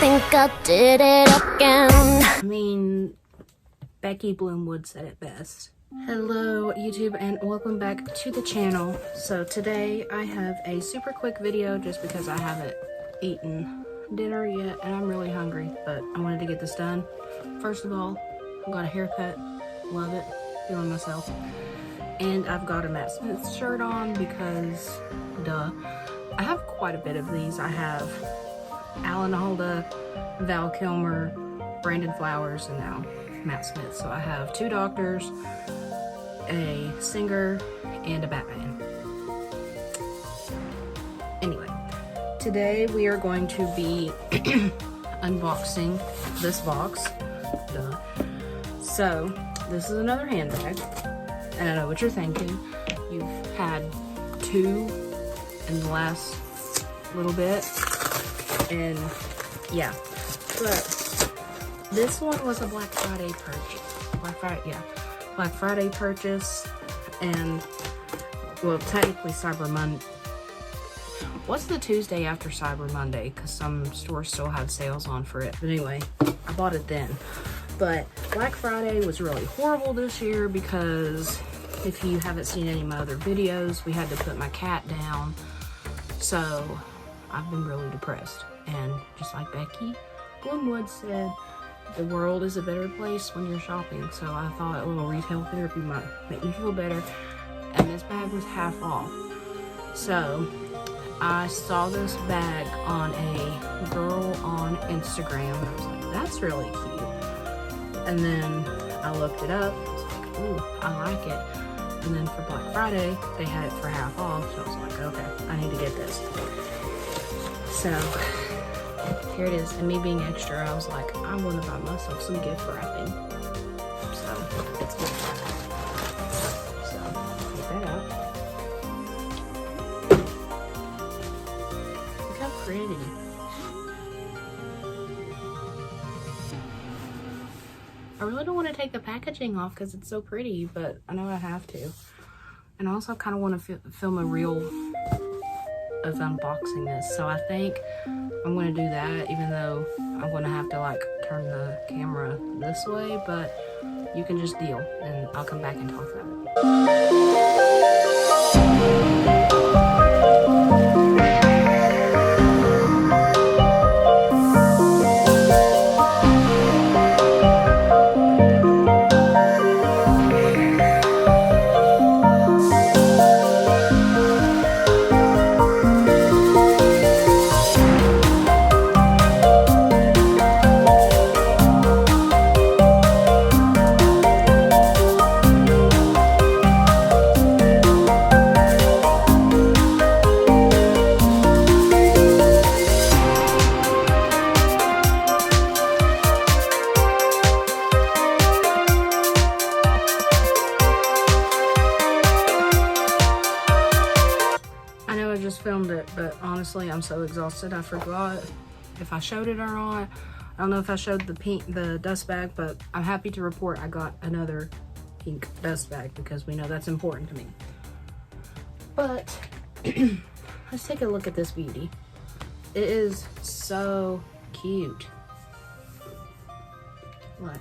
think I did it again. I mean, Becky Bloomwood said it best. Hello YouTube and welcome back to the channel. So today I have a super quick video just because I haven't eaten dinner yet and I'm really hungry, but I wanted to get this done. First of all, I got a haircut, love it, feeling myself. And I've got a Matt Smith shirt on because, duh. I have quite a bit of these. I have Alan Alda, Val Kilmer, Brandon Flowers, and now Matt Smith. So I have 2 doctors, a singer, and a Batman. Anyway, today we are going to be unboxing this box. Duh. So, this is another handbag. And I know what you're thinking. You've had 2 in the last little bit. And yeah. But this one was a Black Friday purchase. Black Friday purchase. And, well, technically Cyber Monday. What's the Tuesday after Cyber Monday? Because some stores still have sales on for it. But anyway, I bought it then. But Black Friday was really horrible this year because if you haven't seen any of my other videos, we had to put my cat down. So I've been really depressed. And just like Becky Bloomwood said, the world is a better place when you're shopping. So I thought a little retail therapy might make me feel better. And this bag was half off. So I saw this bag on a girl on Instagram. And I was like, that's really cute. And then I looked it up. I was like, ooh, I like it. And then for Black Friday, they had it for half off. So I was like, okay, I need to get this. So here it is. And me being extra, I was like, I want to buy myself some gift wrapping. So it's good. So take that out. Look how pretty. I really don't want to take the packaging off because it's so pretty, but I know I have to. And I also kind of want to film a reel of unboxing this. So I think I'm going to do that, even though I'm going to have to like turn the camera this way, but you can just deal and I'll come back and talk about it. Filmed it, but honestly I'm so exhausted I forgot if I showed it or not. I don't know if I showed the dust bag, but I'm happy to report I got another pink dust bag because we know that's important to me. But let's take a look at this beauty. It is so cute. What?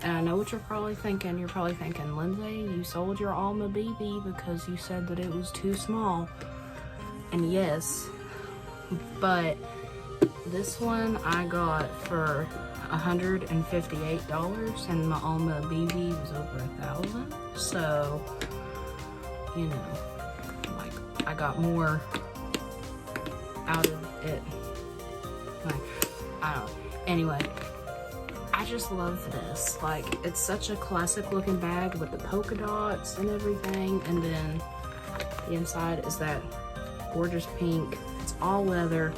And I know what you're probably thinking. You're probably thinking, Lindsay, you sold your Alma BB because you said that it was too small. And yes, but this one I got for $158 and my Alma BB was over $1,000. So, you know, like I got more out of it. Like, I don't know. Anyway, I just love this. Like, it's such a classic looking bag with the polka dots and everything. And then the inside is that gorgeous pink. It's all leather,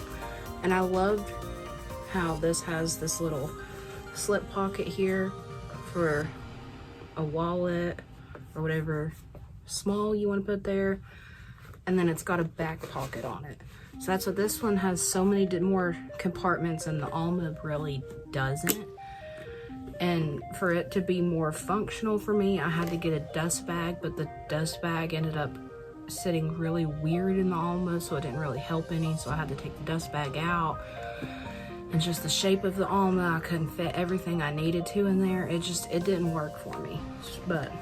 and I loved how this has this little slip pocket here for a wallet or whatever small you want to put there, and then it's got a back pocket on it. So that's what this one has, so many more compartments, and the Alma really doesn't. And for it to be more functional for me, I had to get a dust bag, but the dust bag ended up sitting really weird in the Alma, so it didn't really help any, so I had to take the dust bag out. and just the shape of the Alma, I couldn't fit everything I needed to in there. It didn't work for me. But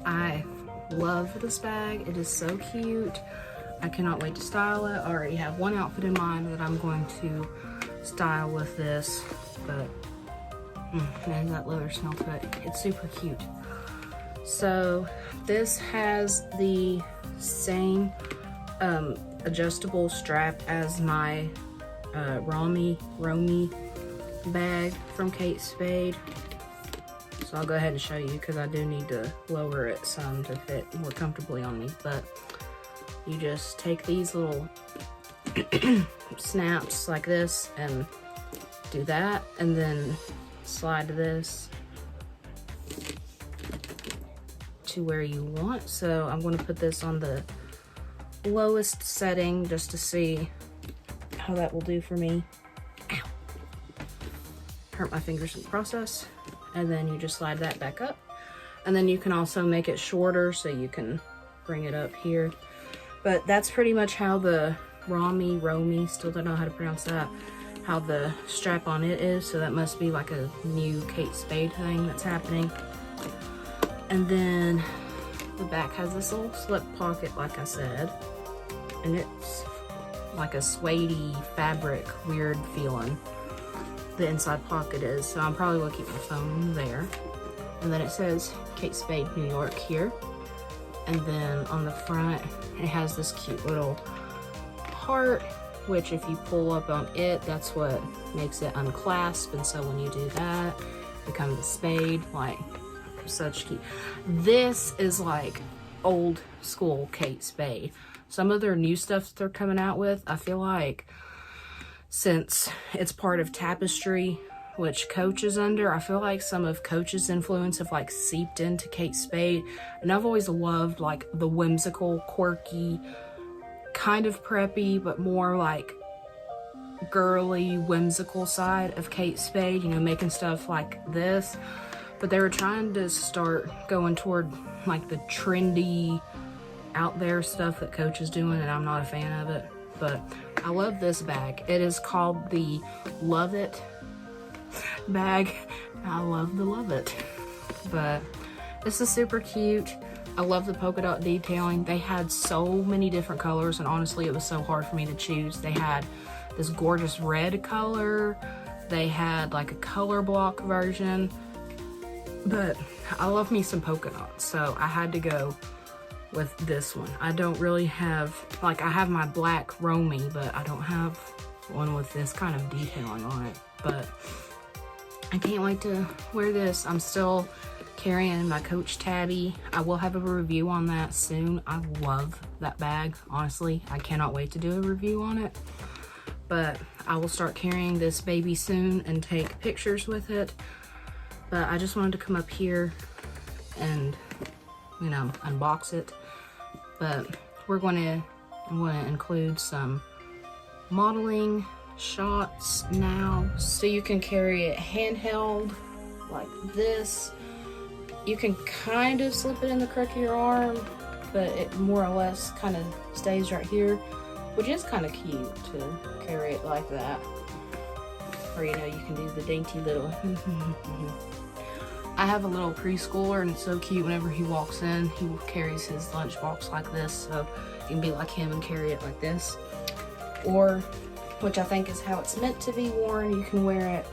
I love this bag. It is so cute. I cannot wait to style it. I already have one outfit in mind that I'm going to style with this, but man, that leather smell to it. It's super cute. So this has the same adjustable strap as my Romy bag from Kate Spade. So I'll go ahead and show you because I do need to lower it some to fit more comfortably on me. But you just take these little snaps like this and do that, and then slide this to where you want. So I'm going to put this on the lowest setting just to see how that will do for me. Ow. Hurt my fingers in the process. And then you just slide that back up. And then you can also make it shorter so you can bring it up here. But that's pretty much how the Romy, still don't know how to pronounce that, how the strap on it is. So that must be like a new Kate Spade thing that's happening. And then the back has this little slip pocket, like I said. And it's like a suede fabric, weird feeling. The inside pocket is, so I'm probably gonna keep my phone there. And then it says Kate Spade, New York here. And then on the front, it has this cute little heart, which if you pull up on it, that's what makes it unclasp. And so when you do that, it becomes a spade, like such cute. This is like old school Kate Spade. Some of their new stuff they're coming out with, I feel like, since it's part of Tapestry, which Coach is under, I feel like some of Coach's influence have like seeped into Kate Spade. And I've always loved like the whimsical, quirky, kind of preppy, but more like girly, whimsical side of Kate Spade, you know, making stuff like this. But they were trying to start going toward like the trendy, out there stuff that Coach is doing, and I'm not a fan of it. But I love this bag. It is called the Lovitt bag. I love the Lovitt. But this is super cute. I love the polka dot detailing. They had so many different colors, and honestly, it was so hard for me to choose. They had this gorgeous red color. They had like a color block version. But I love me some polka dots, so I had to go with this one. I don't really have, like, I have my black Romy, but I don't have one with this kind of detailing on it. But I can't wait to wear this. I'm still carrying my Coach Tabby. I will have a review on that soon. I love that bag, honestly. I cannot wait to do a review on it. But I will start carrying this baby soon and take pictures with it. But I just wanted to come up here and, you know, unbox it. But I'm going to include some modeling shots now, so you can carry it handheld like this. You can kind of slip it in the crook of your arm, but it more or less kind of stays right here, which is kind of cute to carry it like that. Or, you know, you can do the dainty little I have a little preschooler, and it's so cute. Whenever he walks in, he carries his lunchbox like this, so you can be like him and carry it like this. Or, which I think is how it's meant to be worn, you can wear it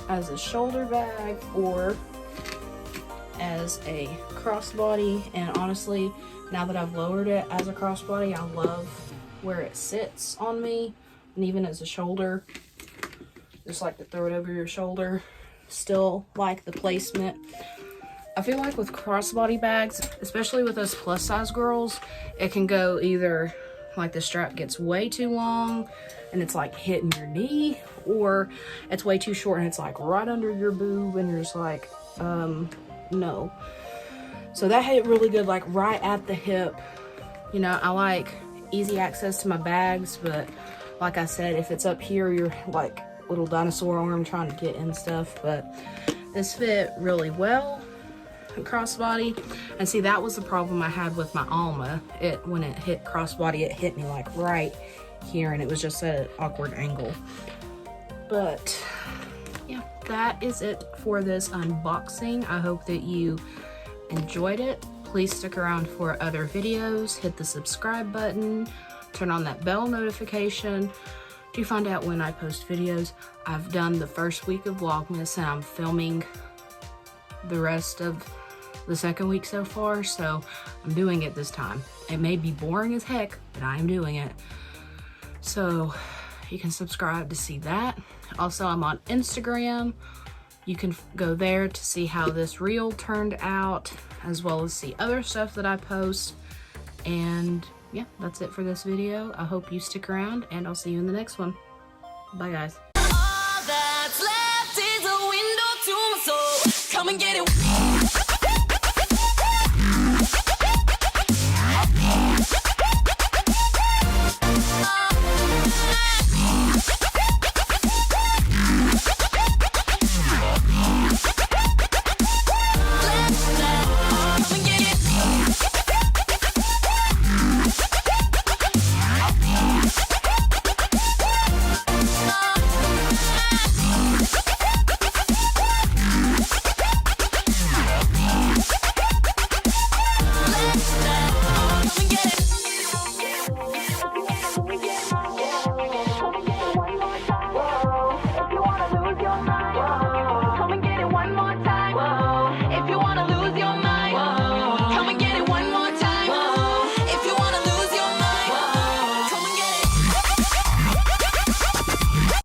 as a shoulder bag or as a crossbody. And honestly, now that I've lowered it as a crossbody, I love where it sits on me, and even as a shoulder, just like to throw it over your shoulder. Still like the placement. I feel like with crossbody bags, especially with us plus size girls, it can go either like the strap gets way too long and it's like hitting your knee, or it's way too short and it's like right under your boob and you're just like, no. So that hit really good, like right at the hip. You know, I like easy access to my bags, but like I said, if it's up here, you're like little dinosaur arm trying to get in stuff. But this fit really well, crossbody. And see, that was the problem I had with my Alma. When it hit crossbody, it hit me like right here, and it was just at an awkward angle. But yeah, that is it for this unboxing. I hope that you enjoyed it. Please stick around for other videos. Hit the subscribe button. Turn on that bell notification to find out when I post videos. I've done the first week of Vlogmas and I'm filming the rest of the second week so far, so I'm doing it this time. It may be boring as heck, but I am doing it. So you can subscribe to see that. Also, I'm on Instagram. You can go there to see how this reel turned out, as well as see other stuff that I post. And yeah, that's it for this video. I hope you stick around, and I'll see you in the next one. Bye, guys. All that's left is a window to my soul. Come and get it.